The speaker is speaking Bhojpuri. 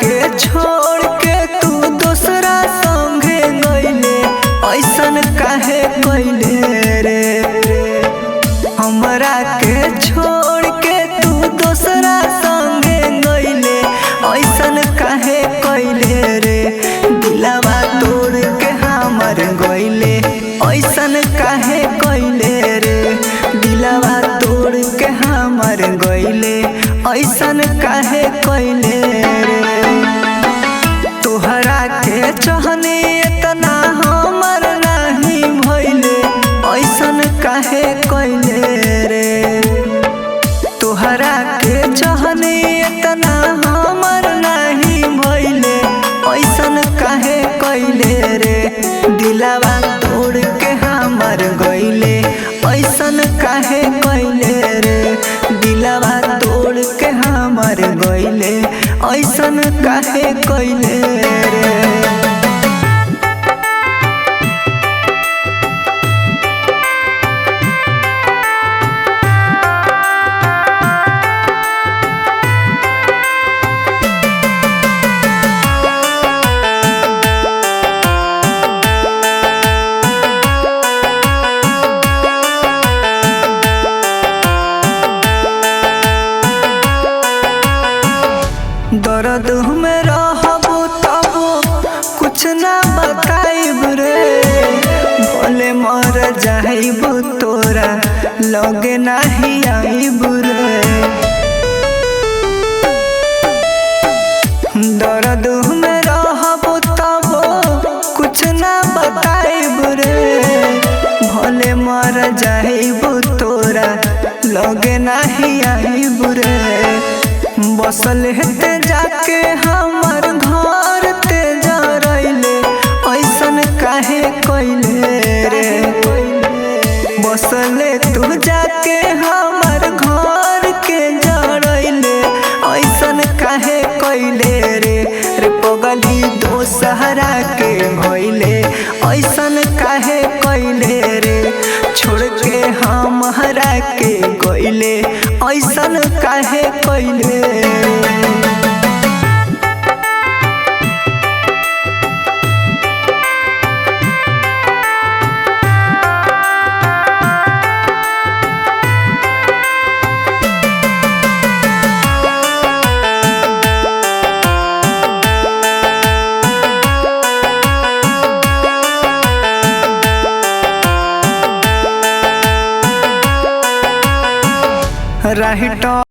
के छोड़ के तू दूसरा संगे गइले, ऐसन काहे कइले रे। हमरा के छोड़ के तू दूसरा संगे गइले, ऐसन काहे कइले रे। दिलवा तोड़ के हमर गइले, ऐसन काहे कइले रे। दिलवा तोड़ के हमर गइले, ऐसन काहे कइले रे। तोहरा के चाहनी इतना हमर नहीं भइले, ऐसन काहे कइले रे। तोहरा के चाहनी इतना हमर नहीं भइले, ऐसन काहे कइले रे। दिलवा तोड़ के हमर गइले, ऐसन काहे कइले रे। दिलवा तोड़ के हमर गइले, ऐसन काहे कइले रे। दर्द में रहबो तबो कुछ ना बताइब रे। भले मर जाइब तोरा लगे नहीं आइब रे। दर्द में रहबो तबो कुछ ना बताइब रे। भले मर जाइब तोरा लगे नहीं आइब रे। बसल हेते जाके हमर घर ते जरइले, ऐसन काहे कइले रे। बसल तू जाके हमर घर के जरइले, ऐसन काहे कइले रे। रे पगली दोसहरा के भइले, ऐसन काहे कइले रे। छोड़ के हमरा के गइले, ऐसन काहे कइले रे। राइटर